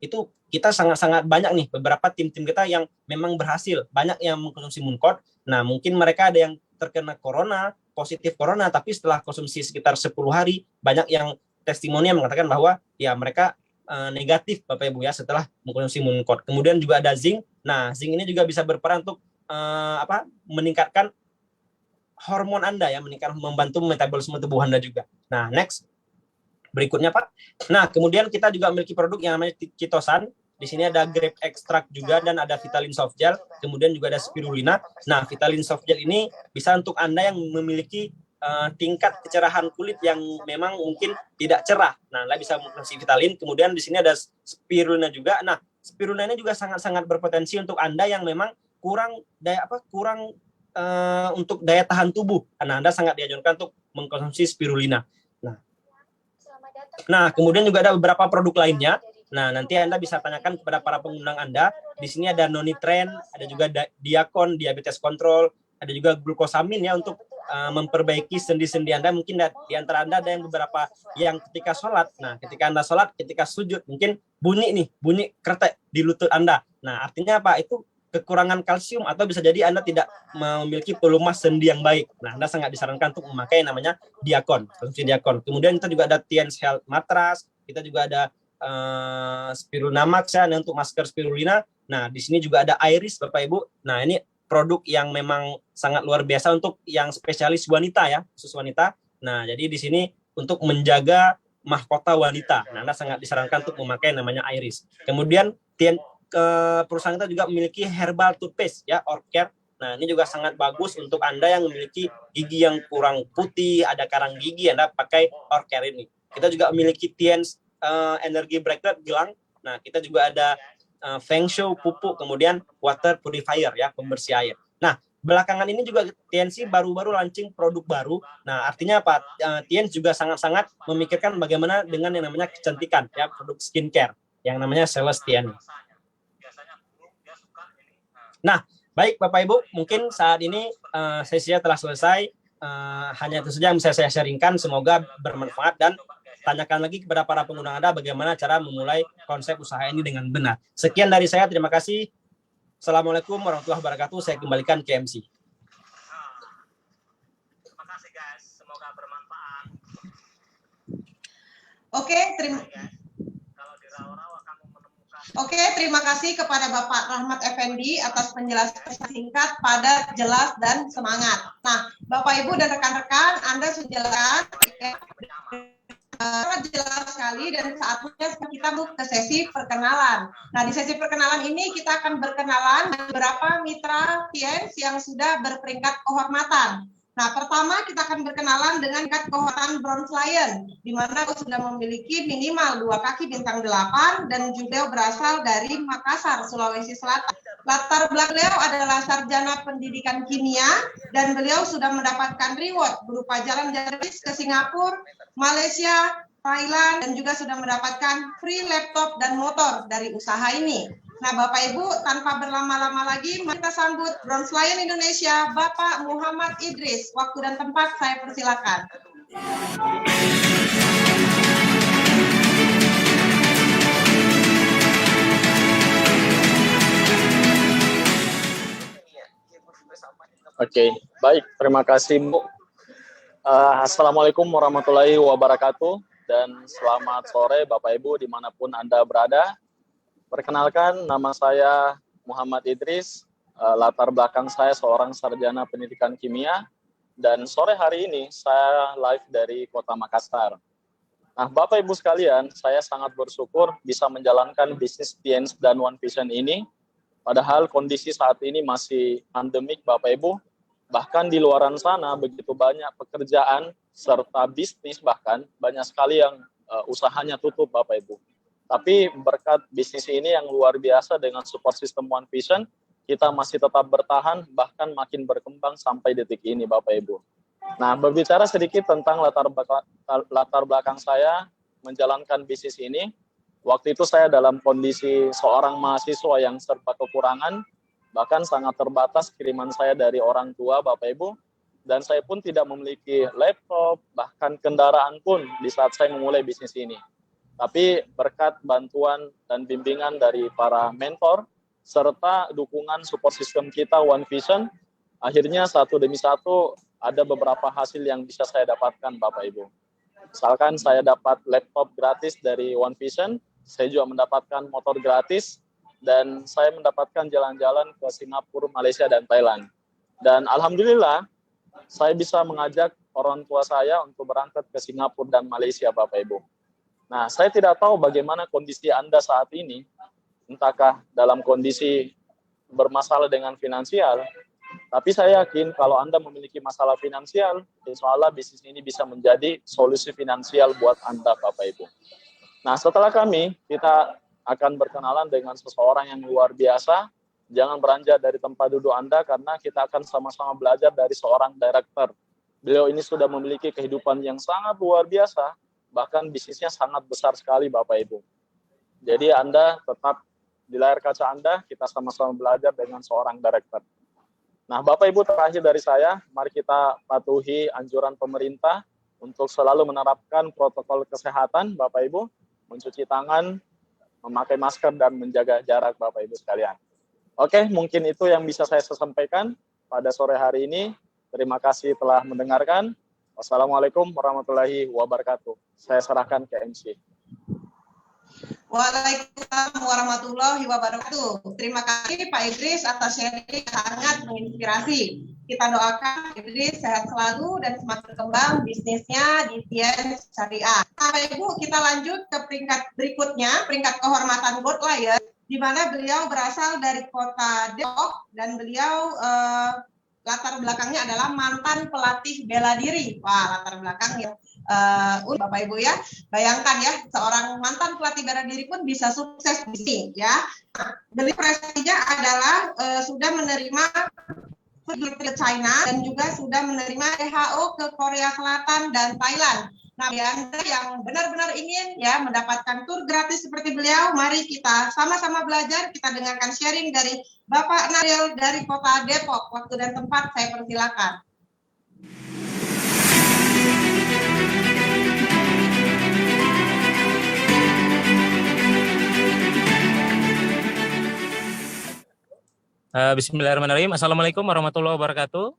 itu kita sangat-sangat banyak nih beberapa tim-tim kita yang memang berhasil, banyak yang mengkonsumsi Mooncode. Nah, mungkin mereka ada yang terkena corona, positif corona, tapi setelah konsumsi sekitar 10 hari, banyak yang testimoni yang mengatakan bahwa ya mereka negatif Bapak Ibu ya setelah mengkonsumsi Mooncode. Kemudian juga ada zinc. Nah, zinc ini juga bisa berperan untuk meningkatkan hormon Anda ya, membantu metabolisme tubuh Anda juga. Nah, next. Berikutnya Pak. Nah, kemudian kita juga memiliki produk yang namanya Chitosan. Di sini ada grape extract juga dan ada Vitalin Soft Gel. Kemudian juga ada spirulina. Nah, Vitalin Soft Gel ini bisa untuk Anda yang memiliki tingkat kecerahan kulit yang memang mungkin tidak cerah. Nah, Anda bisa mengkonsumsi Vitalin. Kemudian di sini ada spirulina juga. Nah, spirulina ini juga sangat-sangat berpotensi untuk Anda yang memang kurang untuk daya tahan tubuh. Karena Anda sangat dianjurkan untuk mengkonsumsi spirulina. Nah, kemudian juga ada beberapa produk lainnya. Nah, nanti Anda bisa tanyakan kepada para pengundang Anda. Di sini ada Nonitren, ada juga Diakon, diabetes kontrol, ada juga glukosamin ya untuk memperbaiki sendi-sendi Anda. Mungkin di antara Anda ada yang beberapa yang ketika sholat. Nah, ketika Anda sholat, ketika sujud, mungkin bunyi kretek di lutut Anda. Nah, artinya apa? Itu kekurangan kalsium atau bisa jadi Anda tidak memiliki pelumas sendi yang baik. Nah, Anda sangat disarankan untuk memakai namanya Diakon, konsumsi Diakon. Kemudian kita juga ada Tiens Health Matras, kita juga ada Spirulina Max ya, untuk masker spirulina. Nah, di sini juga ada Iris Bapak Ibu. Nah, ini produk yang memang sangat luar biasa untuk yang spesialis wanita ya, khusus wanita. Nah, jadi di sini untuk menjaga mahkota wanita. Nah, Anda sangat disarankan untuk memakai namanya Iris. Kemudian perusahaan kita juga memiliki herbal toothpaste ya, Orcare. Nah, ini juga sangat bagus untuk Anda yang memiliki gigi yang kurang putih, ada karang gigi, Anda pakai Orcare ini. Kita juga memiliki Tiens Energy Breaker gelang. Nah, kita juga ada Feng Shui pupuk, kemudian water purifier ya, pembersih air. Nah, belakangan ini juga TNC baru-baru launching produk baru. Nah, artinya apa? TNC juga sangat-sangat memikirkan bagaimana dengan yang namanya kecantikan ya, produk skincare yang namanya Celestian. Nah, baik Bapak Ibu, mungkin saat ini sesinya telah selesai. Hanya itu saja yang bisa saya sharingkan, semoga bermanfaat dan tanyakan lagi kepada para pengguna Anda bagaimana cara memulai konsep usaha ini dengan benar. Sekian dari saya, terima kasih. Assalamualaikum warahmatullahi wabarakatuh. Saya kembalikan ke MC. Terima kasih guys, semoga bermanfaat. Oke, terima kasih kepada Bapak Rahmat Effendi atas penjelasan singkat, padat, jelas, dan semangat. Nah, Bapak Ibu dan rekan-rekan, Anda sudah jelas sangat jelas sekali, dan saatnya kita ke sesi perkenalan. Nah, di sesi perkenalan ini kita akan berkenalan dengan beberapa mitra Tiens yang sudah berperingkat kehormatan. Nah, pertama kita akan berkenalan dengan tingkat kehormatan Bronze Lion, di mana sudah memiliki minimal 2 kaki bintang 8 dan juga berasal dari Makassar, Sulawesi Selatan. Latar belakang beliau adalah sarjana pendidikan kimia dan beliau sudah mendapatkan reward berupa jalan gratis ke Singapura, Malaysia, Thailand, dan juga sudah mendapatkan free laptop dan motor dari usaha ini. Nah, Bapak Ibu, tanpa berlama-lama lagi, mari kita sambut Bronze Lion Indonesia, Bapak Muhammad Idris. Waktu dan tempat saya persilakan. Oke, baik. Terima kasih, Bu. Assalamualaikum warahmatullahi wabarakatuh, dan selamat sore Bapak Ibu dimanapun Anda berada. Perkenalkan, nama saya Muhammad Idris, latar belakang saya seorang sarjana pendidikan kimia, dan sore hari ini saya live dari Kota Makassar. Nah, Bapak Ibu sekalian, saya sangat bersyukur bisa menjalankan bisnis Tiens dan One Vision ini, padahal kondisi saat ini masih pandemik Bapak Ibu, bahkan di luaran sana begitu banyak pekerjaan serta bisnis, bahkan banyak sekali yang usahanya tutup Bapak Ibu. Tapi berkat bisnis ini yang luar biasa dengan support system One Vision, kita masih tetap bertahan, bahkan makin berkembang sampai detik ini Bapak Ibu. Nah, berbicara sedikit tentang latar belakang saya menjalankan bisnis ini, waktu itu saya dalam kondisi seorang mahasiswa yang serba kekurangan, bahkan sangat terbatas kiriman saya dari orang tua Bapak Ibu, dan saya pun tidak memiliki laptop, bahkan kendaraan pun di saat saya memulai bisnis ini. Tapi berkat bantuan dan bimbingan dari para mentor, serta dukungan support system kita One Vision, akhirnya satu demi satu ada beberapa hasil yang bisa saya dapatkan Bapak Ibu. Misalkan saya dapat laptop gratis dari One Vision, saya juga mendapatkan motor gratis, dan saya mendapatkan jalan-jalan ke Singapura, Malaysia, dan Thailand. Dan Alhamdulillah, saya bisa mengajak orang tua saya untuk berangkat ke Singapura dan Malaysia Bapak Ibu. Nah, saya tidak tahu bagaimana kondisi Anda saat ini, entahkah dalam kondisi bermasalah dengan finansial, tapi saya yakin kalau Anda memiliki masalah finansial, insya Allah bisnis ini bisa menjadi solusi finansial buat Anda, Bapak Ibu. Nah, setelah kita akan berkenalan dengan seseorang yang luar biasa. Jangan beranjak dari tempat duduk Anda, karena kita akan sama-sama belajar dari seorang director. Beliau ini sudah memiliki kehidupan yang sangat luar biasa, bahkan bisnisnya sangat besar sekali Bapak Ibu. Jadi Anda tetap di layar kaca Anda, kita sama-sama belajar dengan seorang director. Nah Bapak Ibu, terakhir dari saya, mari kita patuhi anjuran pemerintah untuk selalu menerapkan protokol kesehatan Bapak Ibu, mencuci tangan, memakai masker, dan menjaga jarak Bapak Ibu sekalian. Oke, mungkin itu yang bisa saya sampaikan pada sore hari ini. Terima kasih telah mendengarkan. Wassalamualaikum warahmatullahi wabarakatuh. Saya serahkan ke MC. Waalaikumsalam warahmatullahi wabarakatuh. Terima kasih Pak Idris atas sharing sangat menginspirasi. Kita doakan Idris sehat selalu dan semakin berkembang bisnisnya di Tien Syariah. Bapak Ibu, kita lanjut ke peringkat berikutnya, peringkat kehormatan Gold Lion, di mana beliau berasal dari kota Depok dan beliau latar belakangnya adalah mantan pelatih bela diri. Wah, latar belakang yang Bapak Ibu ya, bayangkan ya, seorang mantan pelatih bela diri pun bisa sukses di sini ya. Beliau prestasinya adalah sudah menerima ke China dan juga sudah menerima WHO ke Korea Selatan dan Thailand. Nah, bagi Anda yang benar-benar ingin ya mendapatkan tur gratis seperti beliau, mari kita sama-sama belajar. Kita dengarkan sharing dari Bapak Nabil dari Kota Depok. Waktu dan tempat saya persilakan. Bismillahirrahmanirrahim. Assalamualaikum warahmatullahi wabarakatuh.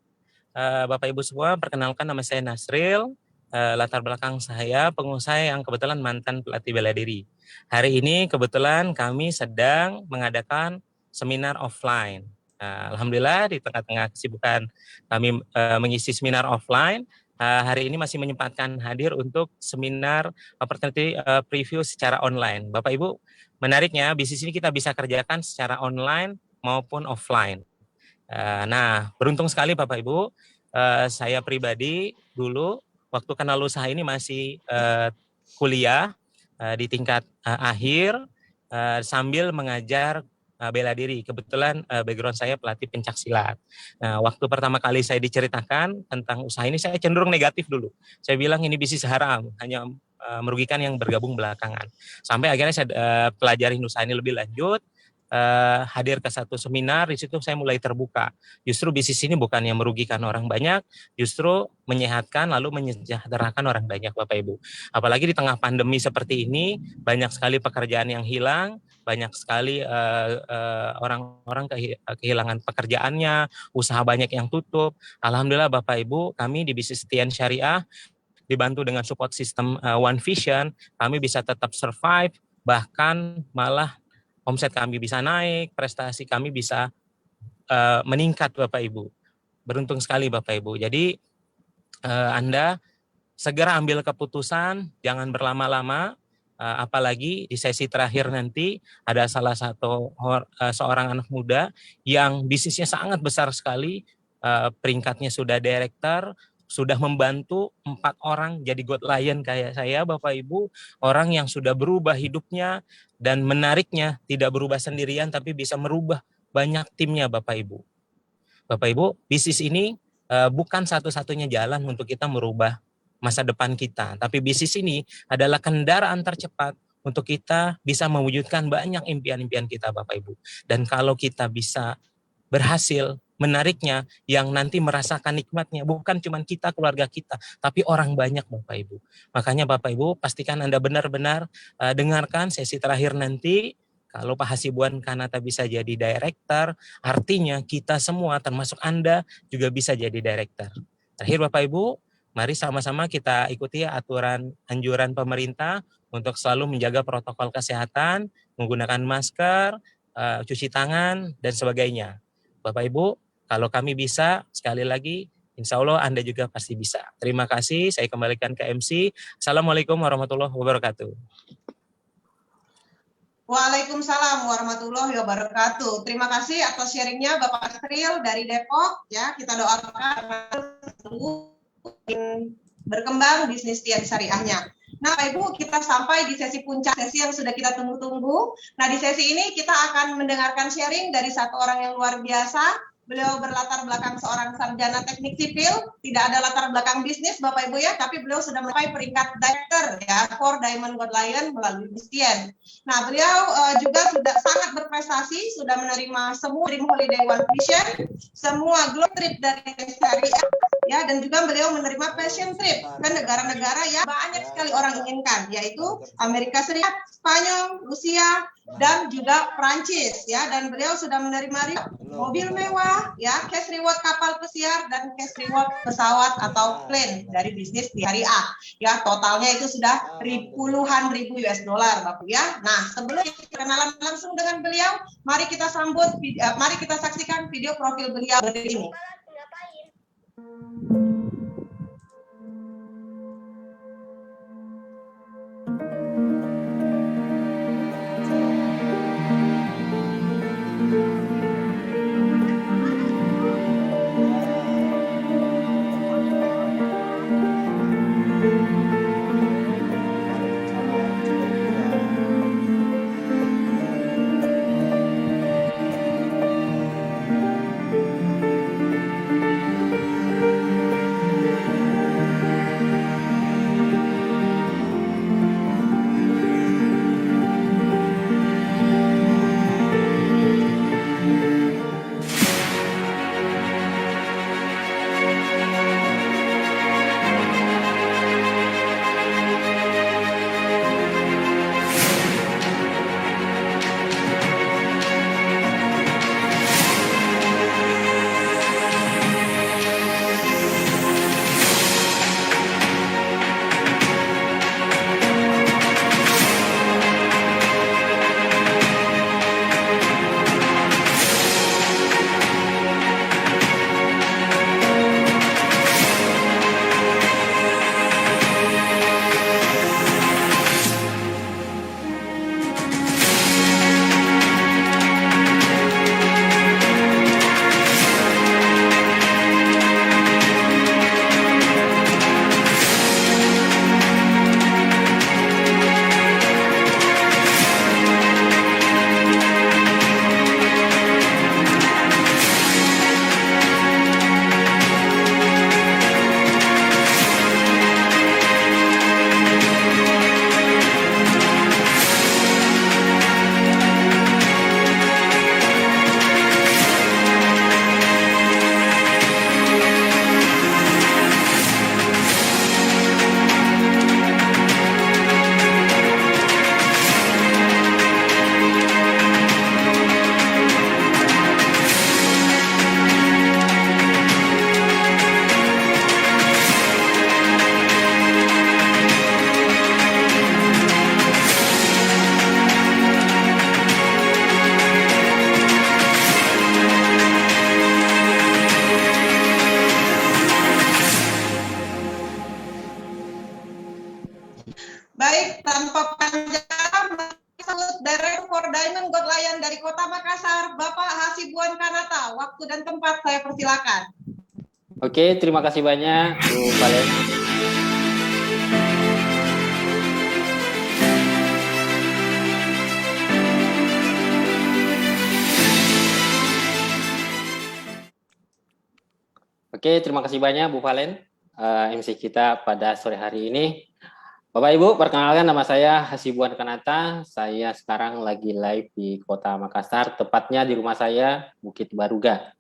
Bapak Ibu semua, perkenalkan nama saya Nasril. Latar belakang saya pengusaha yang kebetulan mantan pelatih bela diri. Hari ini kebetulan kami sedang mengadakan seminar offline. Alhamdulillah di tengah-tengah kesibukan kami mengisi seminar offline, hari ini masih menyempatkan hadir untuk seminar opportunity preview secara online. Bapak Ibu, menariknya bisnis ini kita bisa kerjakan secara online maupun offline. Nah, beruntung sekali Bapak Ibu, saya pribadi dulu waktu kenal usaha ini masih kuliah di tingkat akhir sambil mengajar bela diri. Kebetulan background saya pelatih pencaksilat. Nah, waktu pertama kali saya diceritakan tentang usaha ini, saya cenderung negatif dulu. Saya bilang ini bisnis haram, hanya merugikan yang bergabung belakangan. Sampai akhirnya saya pelajari usaha ini lebih lanjut. Hadir ke satu seminar, di situ saya mulai terbuka. Justru bisnis ini bukan yang merugikan orang banyak, justru menyehatkan lalu menyejahterakan orang banyak Bapak Ibu. Apalagi di tengah pandemi seperti ini, banyak sekali pekerjaan yang hilang, banyak sekali orang-orang kehilangan pekerjaannya, usaha banyak yang tutup. Alhamdulillah Bapak Ibu, kami di bisnis Tien Syariah dibantu dengan support system One Vision, kami bisa tetap survive, bahkan malah omset kami bisa naik, prestasi kami bisa meningkat Bapak Ibu. Beruntung sekali Bapak Ibu. Jadi Anda segera ambil keputusan, jangan berlama-lama, apalagi di sesi terakhir nanti ada salah satu seorang anak muda yang bisnisnya sangat besar sekali, peringkatnya sudah director, sudah membantu 4 orang jadi God Lion kayak saya Bapak Ibu, orang yang sudah berubah hidupnya dan menariknya tidak berubah sendirian tapi bisa merubah banyak timnya Bapak Ibu. Bapak Ibu, bisnis ini bukan satu-satunya jalan untuk kita merubah masa depan kita, tapi bisnis ini adalah kendaraan tercepat untuk kita bisa mewujudkan banyak impian-impian kita Bapak Ibu. Dan kalau kita bisa berhasil menariknya yang nanti merasakan nikmatnya bukan cuma kita, keluarga kita, tapi orang banyak Bapak Ibu. Makanya Bapak Ibu pastikan Anda benar-benar dengarkan sesi terakhir nanti. Kalau Pak Hasibuan Kanata bisa jadi director, artinya kita semua termasuk Anda juga bisa jadi director. Terakhir Bapak Ibu, mari sama-sama kita ikuti aturan anjuran pemerintah untuk selalu menjaga protokol kesehatan, menggunakan masker, cuci tangan, dan sebagainya. Bapak Ibu, kalau kami bisa, sekali lagi, insya Allah Anda juga pasti bisa. Terima kasih, saya kembalikan ke MC. Assalamualaikum warahmatullahi wabarakatuh. Waalaikumsalam warahmatullahi wabarakatuh. Terima kasih atas sharingnya Bapak Asril dari Depok. Ya, kita doakan berkembang bisnis Tian syariahnya. Nah, Pak Ibu, kita sampai di sesi puncak, sesi yang sudah kita tunggu-tunggu. Nah, di sesi ini kita akan mendengarkan sharing dari satu orang yang luar biasa. Beliau berlatar belakang seorang sarjana teknik sipil, tidak ada latar belakang bisnis Bapak Ibu ya, tapi beliau sudah mencapai peringkat director ya for Diamond God Lion melalui Tian. Nah, beliau juga sudah sangat berprestasi, sudah menerima semua Dream Holiday One Vision, semua globe trip dari syariah ya, dan juga beliau menerima passion trip ke negara-negara yang banyak sekali orang inginkan, yaitu Amerika Serikat, Spanyol, Rusia, dan juga Prancis ya, dan beliau sudah menerima mobil mewah ya, cash reward kapal pesiar dan cash reward pesawat atau plane dari bisnis syariah ya, totalnya itu sudah puluhan ribu US dollar Bapak ya. Nah, sebelum kita kenalan langsung dengan beliau, mari kita saksikan video profil beliau berikut ini. Baik, tanpa panjang, Director for Diamond God Lion dari Kota Makassar, Bapak Hasibuan Kanata. Waktu dan tempat saya persilakan. Oke, terima kasih banyak Bu Valen. Oke, terima kasih banyak Bu Valen, MC kita pada sore hari ini. Bapak Ibu, perkenalkan nama saya Hasibuan Kanata. Saya sekarang lagi live di Kota Makassar, tepatnya di rumah saya, Bukit Baruga.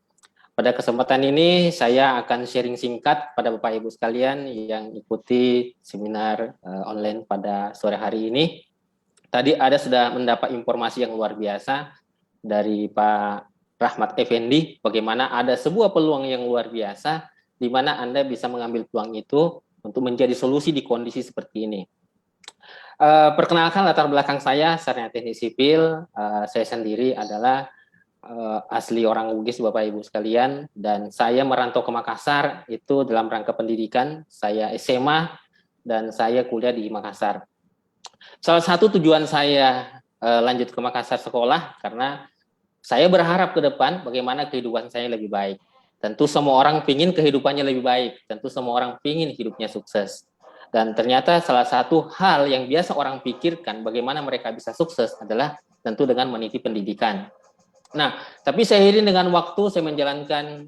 Pada kesempatan ini saya akan sharing singkat pada Bapak Ibu sekalian yang ikuti seminar online pada sore hari ini. Tadi sudah mendapat informasi yang luar biasa dari Pak Rahmat Effendi, bagaimana ada sebuah peluang yang luar biasa di mana Anda bisa mengambil peluang itu untuk menjadi solusi di kondisi seperti ini. Perkenalkan latar belakang saya, sarjana teknik sipil. Saya sendiri adalah asli orang Bugis, Bapak Ibu sekalian, dan saya merantau ke Makassar itu dalam rangka pendidikan. Saya SMA dan saya kuliah di Makassar. Salah satu tujuan saya lanjut ke Makassar sekolah karena saya berharap ke depan bagaimana kehidupan saya lebih baik. Tentu semua orang ingin kehidupannya lebih baik, tentu semua orang ingin hidupnya sukses. Dan ternyata salah satu hal yang biasa orang pikirkan bagaimana mereka bisa sukses adalah tentu dengan meniti pendidikan. Nah, tapi seiring dengan waktu saya menjalankan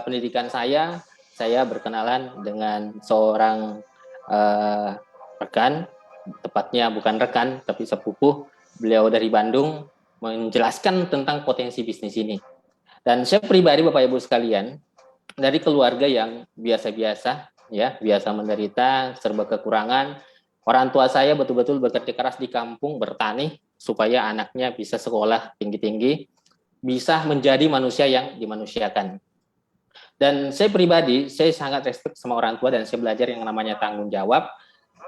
pendidikan saya berkenalan dengan seorang rekan, tepatnya bukan rekan, tapi sepupu, beliau dari Bandung, menjelaskan tentang potensi bisnis ini. Dan saya pribadi, Bapak Ibu sekalian, dari keluarga yang biasa-biasa, ya, biasa menderita, serba kekurangan. Orang tua saya betul-betul bekerja keras di kampung, bertani, supaya anaknya bisa sekolah tinggi-tinggi, bisa menjadi manusia yang dimanusiakan. Dan saya pribadi, saya sangat respect sama orang tua dan saya belajar yang namanya tanggung jawab.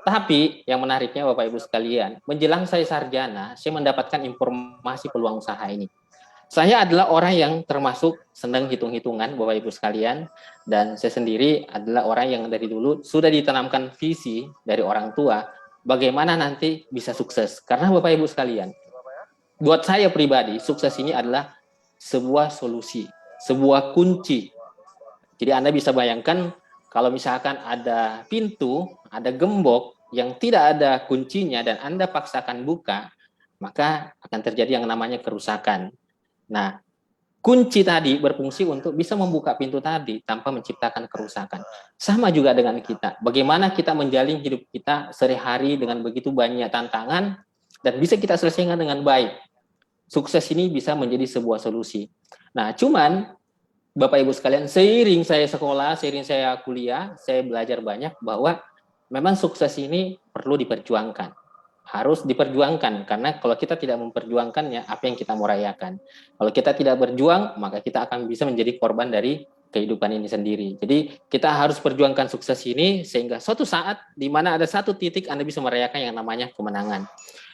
Tapi yang menariknya Bapak Ibu sekalian, menjelang saya sarjana, saya mendapatkan informasi peluang usaha ini. Saya adalah orang yang termasuk senang hitung-hitungan Bapak Ibu sekalian, dan saya sendiri adalah orang yang dari dulu sudah ditanamkan visi dari orang tua bagaimana nanti bisa sukses. Karena Bapak Ibu sekalian, buat saya pribadi, sukses ini adalah sebuah solusi, sebuah kunci. Jadi Anda bisa bayangkan kalau misalkan ada pintu, ada gembok yang tidak ada kuncinya dan Anda paksakan buka, maka akan terjadi yang namanya kerusakan. Nah, kunci tadi berfungsi untuk bisa membuka pintu tadi tanpa menciptakan kerusakan. Sama juga dengan kita. Bagaimana kita menjalin hidup kita sehari-hari dengan begitu banyak tantangan dan bisa kita selesaikan dengan baik. Sukses ini bisa menjadi sebuah solusi. Nah, cuman Bapak Ibu sekalian, seiring saya sekolah, seiring saya kuliah, saya belajar banyak bahwa memang sukses ini perlu diperjuangkan. Harus diperjuangkan, karena kalau kita tidak memperjuangkannya, apa yang kita mau rayakan? Kalau kita tidak berjuang, maka kita akan bisa menjadi korban dari kehidupan ini sendiri. Jadi kita harus perjuangkan sukses ini, sehingga suatu saat di mana ada satu titik Anda bisa merayakan yang namanya kemenangan.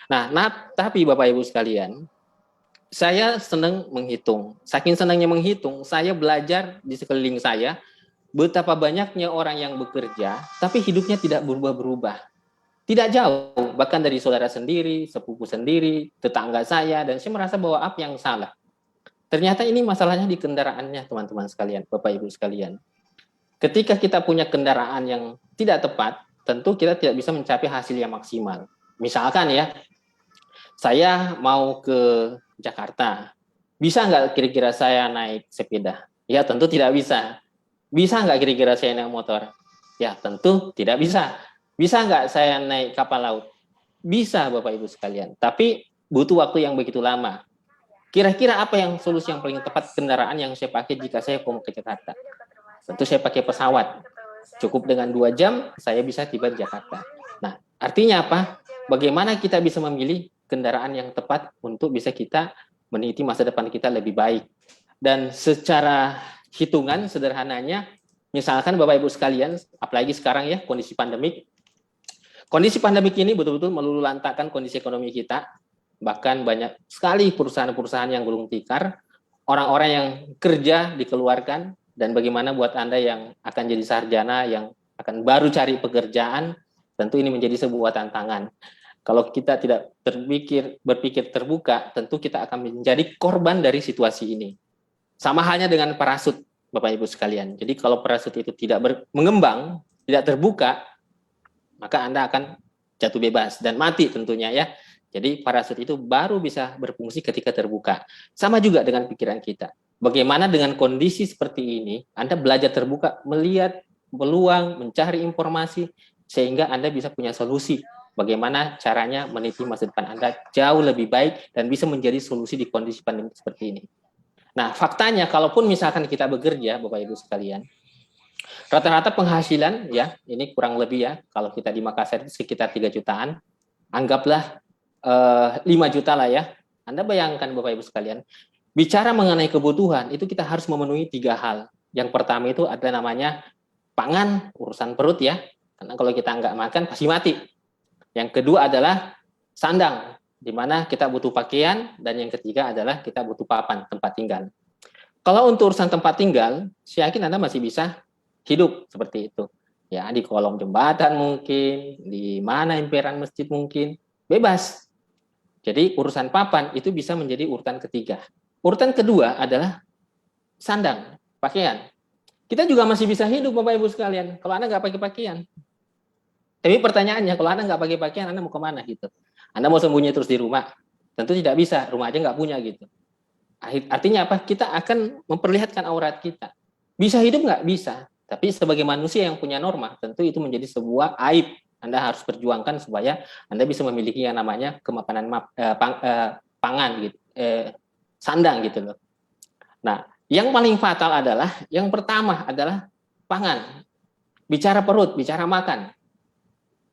Nah, tapi Bapak Ibu sekalian, saya senang menghitung. Saking senangnya menghitung, saya belajar di sekeliling saya betapa banyaknya orang yang bekerja, tapi hidupnya tidak berubah-berubah. Tidak jauh, bahkan dari saudara sendiri, sepupu sendiri, tetangga saya, dan saya merasa bahwa apa yang salah. Ternyata ini masalahnya di kendaraannya, teman-teman sekalian, Bapak Ibu sekalian. Ketika kita punya kendaraan yang tidak tepat, tentu kita tidak bisa mencapai hasil yang maksimal. Misalkan ya, saya mau ke Jakarta, bisa nggak kira-kira saya naik sepeda? Ya tentu tidak bisa. Bisa nggak kira-kira saya naik motor? Ya tentu tidak bisa. Bisa nggak saya naik kapal laut? Bisa Bapak Ibu sekalian. Tapi butuh waktu yang begitu lama. Kira-kira apa yang solusi yang paling tepat kendaraan yang saya pakai jika saya mau ke Jakarta? Tentu saya pakai pesawat. Cukup dengan 2 jam saya bisa tiba di Jakarta. Nah, artinya apa? Bagaimana kita bisa memilih kendaraan yang tepat untuk bisa kita meniti masa depan kita lebih baik. Dan secara hitungan sederhananya, misalkan Bapak Ibu sekalian, apalagi sekarang ya kondisi pandemik. Kondisi pandemik ini betul-betul meluluhlantakkan kondisi ekonomi kita. Bahkan banyak sekali perusahaan-perusahaan yang gulung tikar, orang-orang yang kerja dikeluarkan, dan bagaimana buat Anda yang akan jadi sarjana, yang akan baru cari pekerjaan, tentu ini menjadi sebuah tantangan. Kalau kita tidak berpikir terbuka, tentu kita akan menjadi korban dari situasi ini. Sama halnya dengan parasut, Bapak Ibu sekalian. Jadi kalau parasut itu tidak mengembang, tidak terbuka, maka Anda akan jatuh bebas dan mati tentunya ya. Jadi parasut itu baru bisa berfungsi ketika terbuka. Sama juga dengan pikiran kita. Bagaimana dengan kondisi seperti ini, Anda belajar terbuka, melihat peluang, mencari informasi, sehingga Anda bisa punya solusi. Bagaimana caranya meniti masa depan Anda jauh lebih baik dan bisa menjadi solusi di kondisi pandemi seperti ini. Nah, faktanya kalaupun misalkan kita bekerja, Bapak Ibu sekalian, rata-rata penghasilan ya, ini kurang lebih ya, kalau kita di Makassar itu sekitar 3 jutaan, anggaplah 5 juta lah ya. Anda bayangkan Bapak Ibu sekalian, bicara mengenai kebutuhan, itu kita harus memenuhi 3 hal. Yang pertama itu adalah namanya pangan, urusan perut ya, karena kalau kita nggak makan pasti mati. Yang kedua adalah sandang, di mana kita butuh pakaian, dan yang ketiga adalah kita butuh papan, tempat tinggal. Kalau untuk urusan tempat tinggal, saya yakin Anda masih bisa hidup seperti itu. Ya, di kolong jembatan mungkin, di mana emperan masjid mungkin, bebas. Jadi urusan papan itu bisa menjadi urutan ketiga. Urutan kedua adalah sandang, pakaian. Kita juga masih bisa hidup Bapak Ibu sekalian, kalau Anda nggak pakai pakaian. Tapi pertanyaannya, kalau Anda nggak pakai pakaian, Anda mau kemana gitu? Anda mau sembunyi terus di rumah? Tentu tidak bisa, rumah aja nggak punya gitu. Artinya apa? Kita akan memperlihatkan aurat kita. Bisa hidup nggak? Bisa. Tapi sebagai manusia yang punya norma, tentu itu menjadi sebuah aib. Anda harus perjuangkan supaya Anda bisa memiliki yang namanya kemapanan pangan gitu, sandang gitu loh. Nah, yang paling fatal adalah yang pertama adalah pangan. Bicara perut, bicara makan.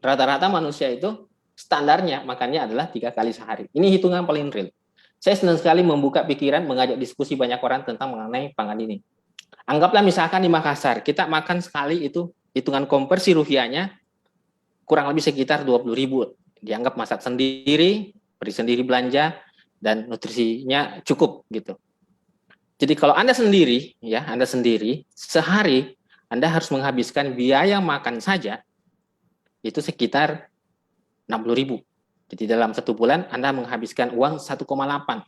Rata-rata manusia itu standarnya makannya adalah 3 kali sehari. Ini hitungan paling real. Saya senang sekali membuka pikiran, mengajak diskusi banyak orang tentang mengenai pangan ini. Anggaplah misalkan di Makassar, kita makan sekali itu, hitungan konversi rupiahnya kurang lebih sekitar 20.000. Dianggap masak sendiri, beri sendiri belanja, dan nutrisinya cukup gitu. Jadi kalau Anda sendiri, ya Anda sendiri, sehari Anda harus menghabiskan biaya makan saja, itu sekitar 60.000. Jadi dalam 1 bulan Anda menghabiskan uang 1,8.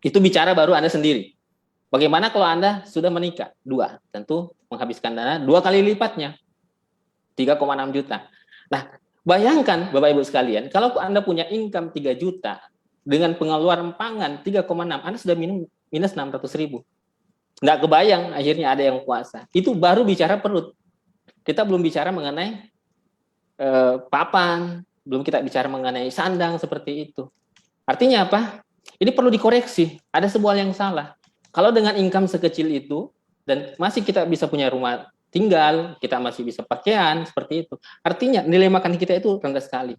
Itu bicara baru Anda sendiri. Bagaimana kalau Anda sudah menikah? 2. Tentu menghabiskan dana 2 kali lipatnya. 3,6 juta. Nah, bayangkan Bapak Ibu sekalian, kalau Anda punya income 3 juta, dengan pengeluaran pangan 3,6, Anda sudah minus 600.000. Nggak kebayang akhirnya ada yang puasa. Itu baru bicara perut. Kita belum bicara mengenai papan, belum kita bicara mengenai sandang seperti itu. Artinya apa? Ini perlu dikoreksi. Ada sebuah yang salah. Kalau dengan income sekecil itu dan masih kita bisa punya rumah tinggal, kita masih bisa pakaian seperti itu. Artinya nilai makan kita itu rendah sekali.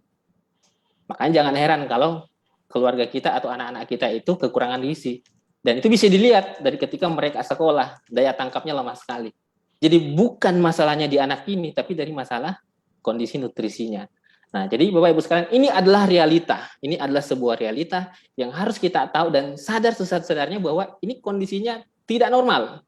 Makanya jangan heran kalau keluarga kita atau anak-anak kita itu kekurangan gizi. Dan itu bisa dilihat dari ketika mereka sekolah, daya tangkapnya lemah sekali. Jadi bukan masalahnya di anak ini, tapi dari masalah kondisi nutrisinya. Nah, jadi Bapak Ibu sekalian, ini adalah realita. Ini adalah sebuah realita yang harus kita tahu dan sadar sesadar-sadarnya bahwa ini kondisinya tidak normal.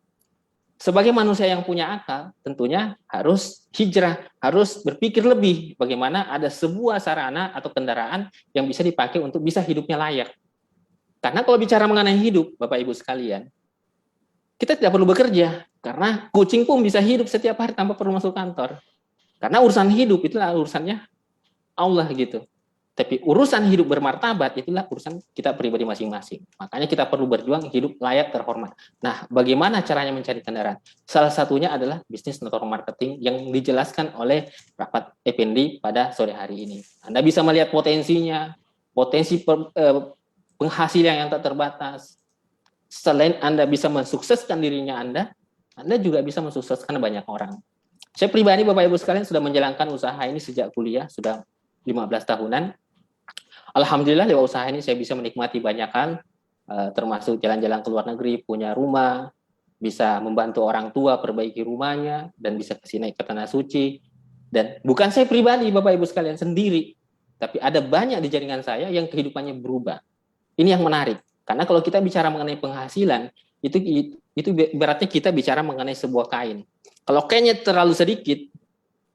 Sebagai manusia yang punya akal, tentunya harus hijrah, harus berpikir lebih bagaimana ada sebuah sarana atau kendaraan yang bisa dipakai untuk bisa hidupnya layak. Karena kalau bicara mengenai hidup, Bapak Ibu sekalian, kita tidak perlu bekerja, karena kucing pun bisa hidup setiap hari tanpa perlu masuk kantor. Karena urusan hidup itulah urusannya Allah gitu. Tapi urusan hidup bermartabat itulah urusan kita pribadi masing-masing. Makanya kita perlu berjuang hidup layak terhormat. Nah, bagaimana caranya mencari kendaraan? Salah satunya adalah bisnis network marketing yang dijelaskan oleh Rapat Effendi pada sore hari ini. Anda bisa melihat potensinya, potensi penghasilan yang tak terbatas. Selain Anda bisa mensukseskan dirinya Anda juga bisa mensukseskan banyak orang. Saya pribadi Bapak Ibu sekalian sudah menjalankan usaha ini sejak kuliah, sudah 15 tahunan. Alhamdulillah lewat usaha ini saya bisa menikmati banyak hal, termasuk jalan-jalan ke luar negeri, punya rumah, bisa membantu orang tua perbaiki rumahnya, dan bisa kesini ke Tanah Suci. Dan bukan saya pribadi Bapak Ibu sekalian sendiri, tapi ada banyak di jaringan saya yang kehidupannya berubah. Ini yang menarik, karena kalau kita bicara mengenai penghasilan, itu ibaratnya kita bicara mengenai sebuah kain. Kalau kainnya terlalu sedikit,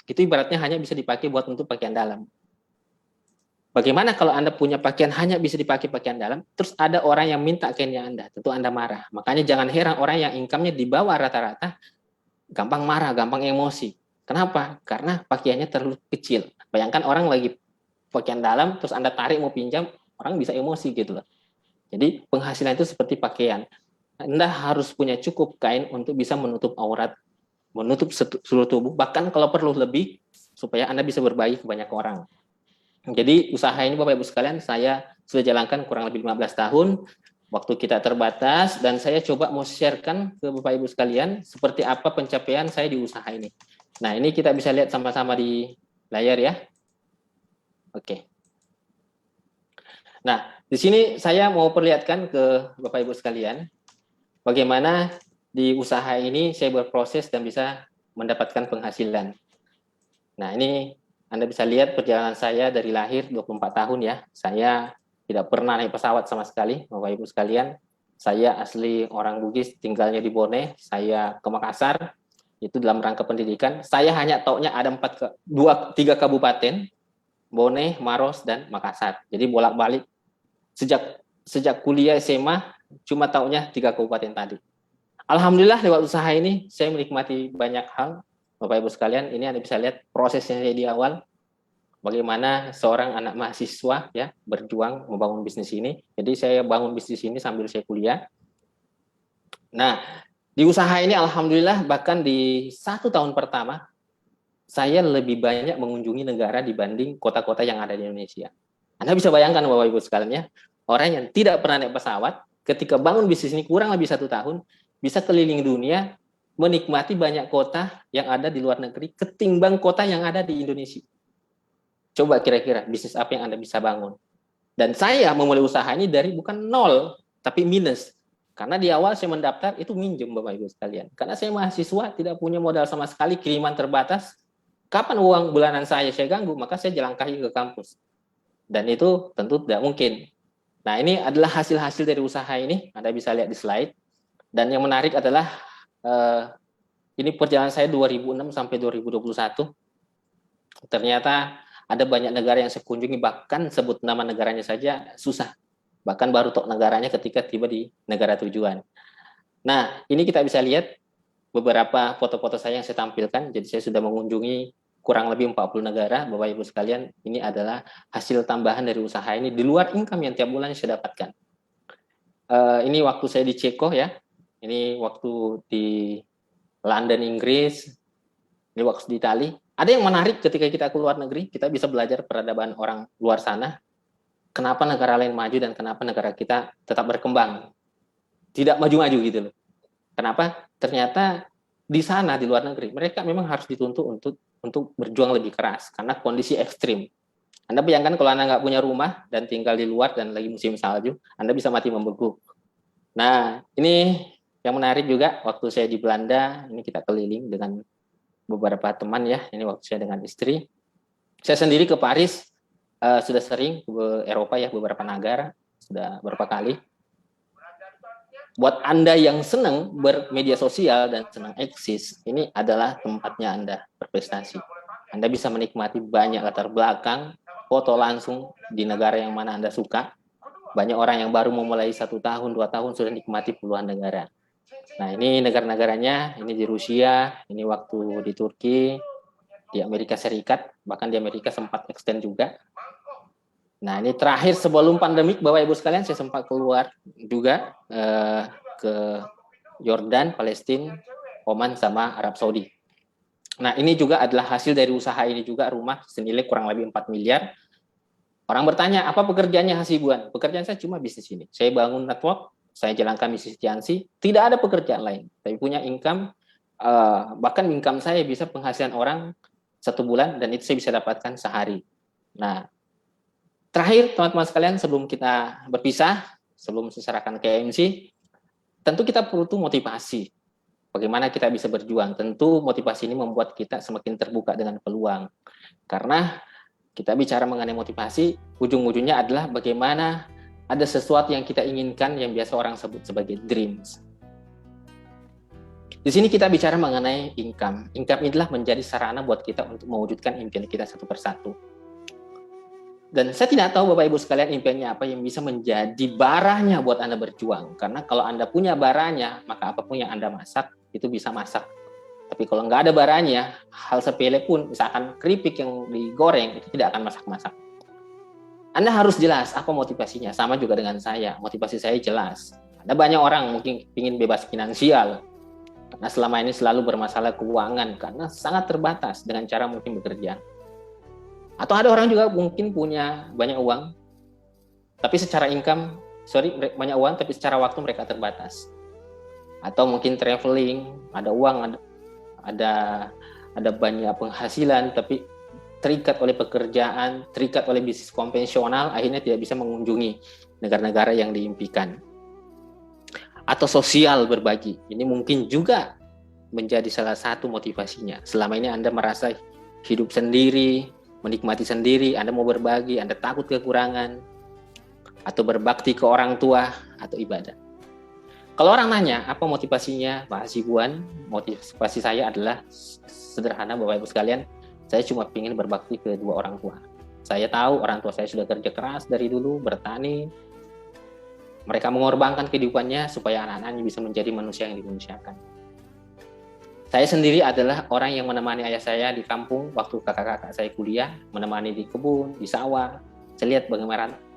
itu ibaratnya hanya bisa dipakai buat untuk pakaian dalam. Bagaimana kalau Anda punya pakaian hanya bisa dipakai pakaian dalam, terus ada orang yang minta kainnya Anda, tentu Anda marah. Makanya jangan heran orang yang income-nya di bawah rata-rata, gampang marah, gampang emosi. Kenapa? Karena pakaiannya terlalu kecil. Bayangkan orang lagi pakaian dalam, terus Anda tarik mau pinjam, orang bisa emosi gitu loh. Jadi penghasilan itu seperti pakaian. Anda harus punya cukup kain untuk bisa menutup aurat, menutup seluruh tubuh, bahkan kalau perlu lebih, supaya Anda bisa berbagi ke banyak orang. Jadi usaha ini Bapak Ibu sekalian, saya sudah jalankan kurang lebih 15 tahun, Waktu kita terbatas dan saya coba mau sharekan ke Bapak Ibu sekalian seperti apa pencapaian saya di usaha ini. Nah, ini kita bisa lihat sama-sama di layar ya. Oke. Nah, di sini saya mau perlihatkan ke Bapak Ibu sekalian bagaimana di usaha ini saya berproses dan bisa mendapatkan penghasilan. Nah, ini Anda bisa lihat perjalanan saya dari lahir 24 tahun ya. Saya tidak pernah naik pesawat sama sekali, Bapak Ibu sekalian. Saya asli orang Bugis, tinggalnya di Bone. Saya ke Makassar, itu dalam rangka pendidikan. Saya hanya taunya ada 3 kabupaten, Bone, Maros, dan Makassar. Jadi bolak-balik sejak kuliah SMA cuma taunya 3 kabupaten tadi. Alhamdulillah lewat usaha ini saya menikmati banyak hal. Bapak Ibu sekalian, ini Anda bisa lihat prosesnya di awal. Bagaimana seorang anak mahasiswa ya berjuang membangun bisnis ini. Jadi saya bangun bisnis ini sambil saya kuliah. Nah, di usaha ini alhamdulillah bahkan di 1 tahun pertama saya lebih banyak mengunjungi negara dibanding kota-kota yang ada di Indonesia. Anda bisa bayangkan Bapak Ibu sekalian ya, orang yang tidak pernah naik pesawat, ketika bangun bisnis ini kurang lebih 1 tahun, bisa keliling dunia, menikmati banyak kota yang ada di luar negeri, ketimbang kota yang ada di Indonesia. Coba kira-kira bisnis apa yang Anda bisa bangun? Dan saya memulai usaha ini dari bukan 0, tapi minus. Karena di awal saya mendaftar, itu minjem Bapak Ibu sekalian. Karena saya mahasiswa, tidak punya modal sama sekali, kiriman terbatas. Kapan uang bulanan saya ganggu, maka saya jalan kaki ke kampus. Dan itu tentu tidak mungkin. Nah, ini adalah hasil-hasil dari usaha ini. Anda bisa lihat di slide. Dan yang menarik adalah ini perjalanan saya 2006 sampai 2021. Ternyata ada banyak negara yang saya kunjungi, bahkan sebut nama negaranya saja susah. Bahkan baru tahu negaranya ketika tiba di negara tujuan. Nah, ini kita bisa lihat beberapa foto-foto saya yang saya tampilkan. Jadi saya sudah mengunjungi kurang lebih 40 negara, Bapak Ibu sekalian. Ini adalah hasil tambahan dari usaha ini di luar income yang tiap bulan saya dapatkan. Ini waktu saya di Ceko ya. Ini waktu di London, Inggris. Ini waktu di Itali. Ada yang menarik ketika kita keluar negeri, kita bisa belajar peradaban orang luar sana. Kenapa negara lain maju dan kenapa negara kita tetap berkembang. Tidak maju-maju gitu loh. Kenapa? Ternyata di sana, di luar negeri, mereka memang harus dituntut untuk berjuang lebih keras karena kondisi ekstrim. Anda bayangkan kalau Anda nggak punya rumah dan tinggal di luar dan lagi musim salju, Anda bisa mati membengkak. Nah, ini yang menarik juga waktu saya di Belanda, ini kita keliling dengan beberapa teman ya, ini waktu saya dengan istri. Saya sendiri ke Paris, sudah sering ke Eropa ya, beberapa negara, sudah beberapa kali. Buat Anda yang senang bermedia sosial dan senang eksis, ini adalah tempatnya Anda berprestasi. Anda bisa menikmati banyak latar belakang, foto langsung di negara yang mana Anda suka. Banyak orang yang baru memulai 1 tahun, 2 tahun sudah nikmati puluhan negara. Nah, ini negara-negaranya, ini di Rusia, ini waktu di Turki, di Amerika Serikat, bahkan di Amerika sempat extend juga. Nah, ini terakhir sebelum pandemik, Bapak Ibu sekalian, saya sempat keluar juga ke Yordan, Palestina, Oman, sama Arab Saudi. Nah, ini juga adalah hasil dari usaha ini juga, rumah senilai kurang lebih 4 miliar. Orang bertanya, apa pekerjaannya Hasibuan? Pekerjaan saya cuma bisnis ini. Saya bangun network, saya jalankan misi Setiansi, tidak ada pekerjaan lain. Tapi punya income, bahkan income saya bisa penghasilan orang 1 bulan, dan itu saya bisa dapatkan sehari. Nah, terakhir teman-teman sekalian, sebelum kita berpisah, sebelum saya serahkan ke MC, tentu kita perlu motivasi. Bagaimana kita bisa berjuang? Tentu motivasi ini membuat kita semakin terbuka dengan peluang. Karena kita bicara mengenai motivasi, ujung-ujungnya adalah bagaimana ada sesuatu yang kita inginkan yang biasa orang sebut sebagai dreams. Di sini kita bicara mengenai income. Income inilah menjadi sarana buat kita untuk mewujudkan impian kita satu persatu. Dan saya tidak tahu Bapak Ibu sekalian impiannya apa yang bisa menjadi baranya buat Anda berjuang. Karena kalau Anda punya baranya, maka apapun yang Anda masak, itu bisa masak. Tapi kalau nggak ada baranya, hal sepele pun, misalkan keripik yang digoreng, itu tidak akan masak-masak. Anda harus jelas apa motivasinya. Sama juga dengan saya, motivasi saya jelas. Ada banyak orang mungkin ingin bebas finansial, karena selama ini selalu bermasalah keuangan, karena sangat terbatas dengan cara mungkin bekerja. Atau ada orang juga mungkin punya banyak uang, tapi secara income banyak uang tapi secara waktu mereka terbatas. Atau mungkin traveling, ada uang, ada banyak penghasilan tapi terikat oleh pekerjaan, terikat oleh bisnis konvensional, akhirnya tidak bisa mengunjungi negara-negara yang diimpikan. Atau sosial berbagi, ini mungkin juga menjadi salah satu motivasinya. Selama ini Anda merasa hidup sendiri, menikmati sendiri, Anda mau berbagi, Anda takut kekurangan, atau berbakti ke orang tua, atau ibadah. Kalau orang nanya, apa motivasinya Pak Hasibuan? Motivasi saya adalah sederhana Bapak Ibu sekalian, saya cuma ingin berbakti ke dua orang tua. Saya tahu orang tua saya sudah kerja keras dari dulu, bertani. Mereka mengorbankan kehidupannya supaya anak-anaknya bisa menjadi manusia yang dimanusiakan. Saya sendiri adalah orang yang menemani ayah saya di kampung waktu kakak-kakak saya kuliah, menemani di kebun, di sawah. Saya lihat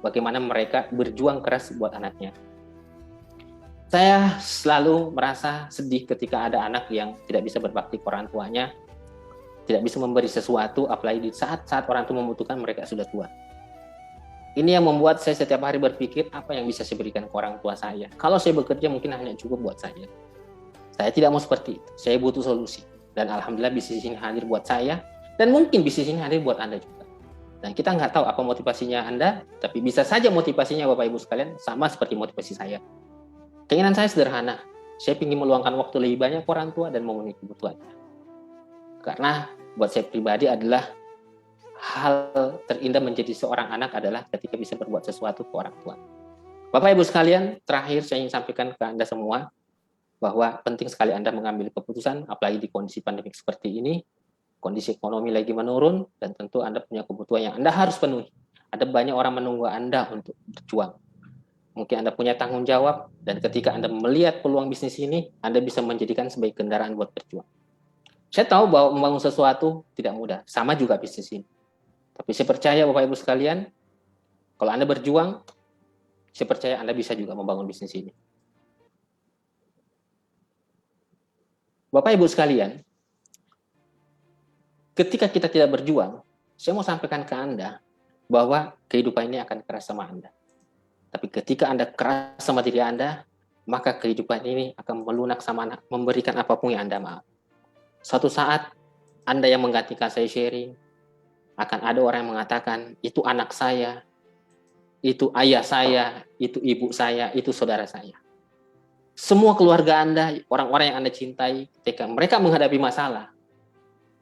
bagaimana mereka berjuang keras buat anaknya. Saya selalu merasa sedih ketika ada anak yang tidak bisa berbakti ke orang tuanya, tidak bisa memberi sesuatu, apalagi di saat-saat orang tua membutuhkan, mereka sudah tua. Ini yang membuat saya setiap hari berpikir, apa yang bisa saya berikan ke orang tua saya? Kalau saya bekerja mungkin hanya cukup buat saya. Saya tidak mau seperti itu, saya butuh solusi. Dan alhamdulillah bisnis ini hadir buat saya, dan mungkin bisnis ini hadir buat Anda juga. Dan kita nggak tahu apa motivasinya Anda, tapi bisa saja motivasinya Bapak Ibu sekalian sama seperti motivasi saya. Keinginan saya sederhana, saya ingin meluangkan waktu lebih banyak ke orang tua dan memenuhi kebutuhannya. Karena buat saya pribadi adalah hal terindah menjadi seorang anak adalah ketika bisa berbuat sesuatu ke orang tua. Bapak Ibu sekalian, terakhir saya ingin sampaikan ke Anda semua bahwa penting sekali Anda mengambil keputusan, apalagi di kondisi pandemik seperti ini, kondisi ekonomi lagi menurun, dan tentu Anda punya kebutuhan yang Anda harus penuhi. Ada banyak orang menunggu Anda untuk berjuang. Mungkin Anda punya tanggung jawab, dan ketika Anda melihat peluang bisnis ini, Anda bisa menjadikan sebagai kendaraan buat berjuang. Saya tahu bahwa membangun sesuatu tidak mudah, sama juga bisnis ini. Tapi saya percaya Bapak Ibu sekalian, kalau Anda berjuang, saya percaya Anda bisa juga membangun bisnis ini. Bapak Ibu sekalian, ketika kita tidak berjuang, saya mau sampaikan ke Anda bahwa kehidupan ini akan keras sama Anda. Tapi ketika Anda keras sama diri Anda, maka kehidupan ini akan melunak sama Anda, memberikan apapun yang Anda mau. Suatu saat, Anda yang menggantikan saya sharing, akan ada orang yang mengatakan, itu anak saya, itu ayah saya, itu ibu saya, itu saudara saya. Semua keluarga Anda, orang-orang yang Anda cintai, ketika mereka menghadapi masalah,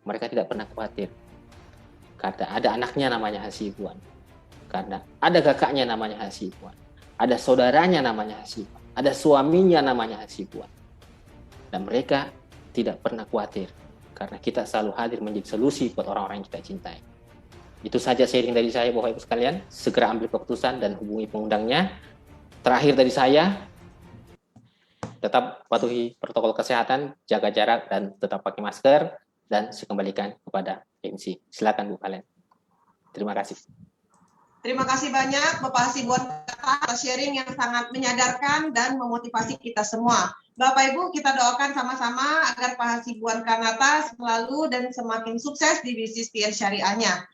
mereka tidak pernah khawatir. Karena ada anaknya namanya Hasibuan. Karena ada kakaknya namanya Hasibuan. Ada saudaranya namanya Hasibuan. Ada suaminya namanya Hasibuan. Dan mereka tidak pernah khawatir. Karena kita selalu hadir menjadi solusi buat orang-orang yang kita cintai. Itu saja sharing dari saya, Bapak Ibu sekalian. Segera ambil keputusan dan hubungi pengundangnya. Terakhir dari saya, tetap patuhi protokol kesehatan, jaga jarak, dan tetap pakai masker. Dan saya kembalikan kepada MC. Silakan Bu Kalen. Terima kasih. Terima kasih banyak Bapak Hasibuan atas sharing yang sangat menyadarkan dan memotivasi kita semua. Bapak Ibu, kita doakan sama-sama agar Pak Hasibuan Kanata selalu dan semakin sukses di bisnis PR syariahnya.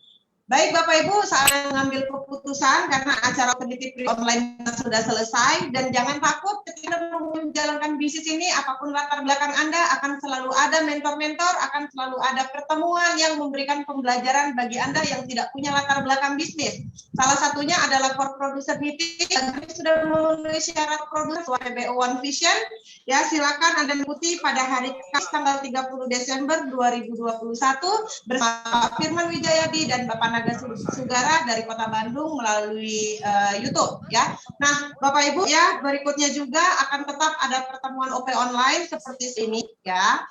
Baik Bapak Ibu, saya mengambil keputusan karena acara penitip online sudah selesai, dan jangan takut ketika menjalankan bisnis ini, apapun latar belakang Anda, akan selalu ada mentor-mentor, akan selalu ada pertemuan yang memberikan pembelajaran bagi Anda yang tidak punya latar belakang bisnis. Salah satunya adalah core producer meeting yang kami sudah memenuhi syarat produser PBO One Vision. Ya, silakan Anda mengikuti pada hari Kamis tanggal 30 Desember 2021 bersama Firman Wijayadi dan Bapak Naga Sugara dari Kota Bandung melalui YouTube ya. Nah, Bapak Ibu ya, berikutnya juga akan tetap ada pertemuan OP online seperti ini ya.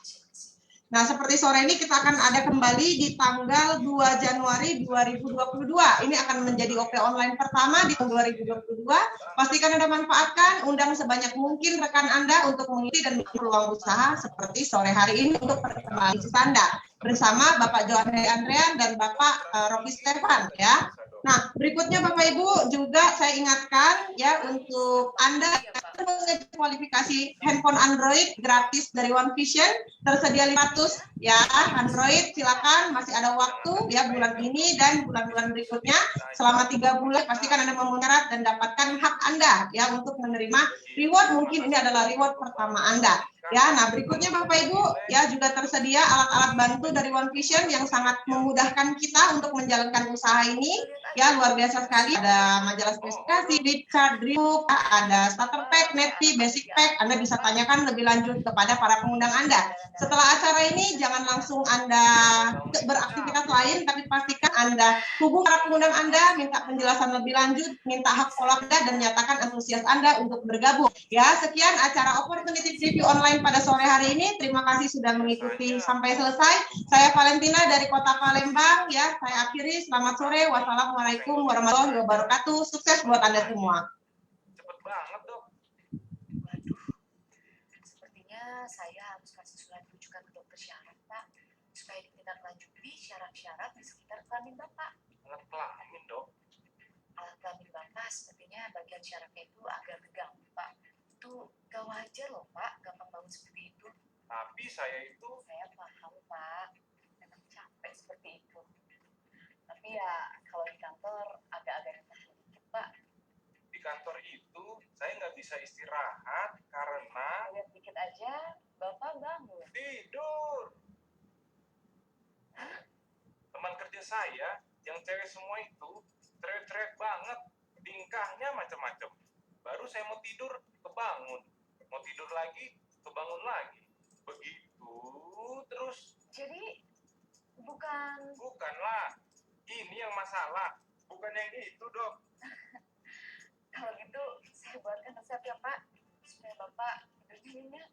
Nah, seperti sore ini kita akan ada kembali di tanggal 2 Januari 2022. Ini akan menjadi OP online pertama di tahun 2022. Pastikan Anda manfaatkan, undang sebanyak mungkin rekan Anda untuk mengisi dan peluang usaha seperti sore hari ini untuk pertemuan Anda bersama Bapak Johan Andrean dan Bapak Rocky Stefan ya. Nah, berikutnya Bapak Ibu juga saya ingatkan ya untuk Anda yang mengecek kualifikasi handphone Android gratis dari One Vision tersedia 500 ya Android, silakan masih ada waktu ya bulan ini dan bulan-bulan berikutnya selama 3 bulan pastikan Anda memenuhi syarat dan dapatkan hak Anda ya untuk menerima reward, mungkin ini adalah reward pertama Anda. Ya, nah berikutnya Bapak Ibu ya juga tersedia alat-alat bantu dari One Vision yang sangat memudahkan kita untuk menjalankan usaha ini. Ya, luar biasa sekali. Ada majalah spesifikasi, flipchart, dripbook, ada starter pack, netfee, basic pack. Anda bisa tanyakan lebih lanjut kepada para pengundang Anda. Setelah acara ini, jangan langsung Anda beraktivitas lain, tapi pastikan Anda hubung para pengundang Anda, minta penjelasan lebih lanjut, minta hak follow Anda, dan nyatakan antusias Anda untuk bergabung. Ya, sekian acara Opportunity Review Online pada sore hari ini. Terima kasih sudah mengikuti sampai selesai. Saya Valentina dari Kota Palembang. Ya, saya akhiri. Selamat sore. Wassalamualaikum warahmatullahi wabarakatuh. Sukses buat Anda semua. Cepet banget, Dok. Waduh, sepertinya saya harus kasih surat rujukan ke dokter syarat, Pak, supaya ditindaklanjuti syarat-syarat di sekitar kelamin Bapak. Alat kelamin, Dok. Alat kelamin Bapak sepertinya bagian syaratnya itu agak terganggu, Pak. Itu gak wajar loh, Pak, gampang banget seperti itu. Tapi saya itu Saya paham, Pak, memang capek seperti itu. Tapi ya, kalau di kantor agak-agak tahan dikit, Pak. di kantor itu saya nggak bisa istirahat karena Lihat dikit aja, Bapak bangun. tidur. Teman kerja saya yang cewek semua itu cerewet-cerewet banget, tingkahnya macam-macam. Baru saya mau tidur, kebangun. Mau tidur lagi, kebangun lagi. Begitu terus. Jadi, Bukanlah. Ini yang masalah. Bukan yang itu, Dok. kalau gitu saya buatkan resep ya, Pak, supaya Bapak tidur nyenyak.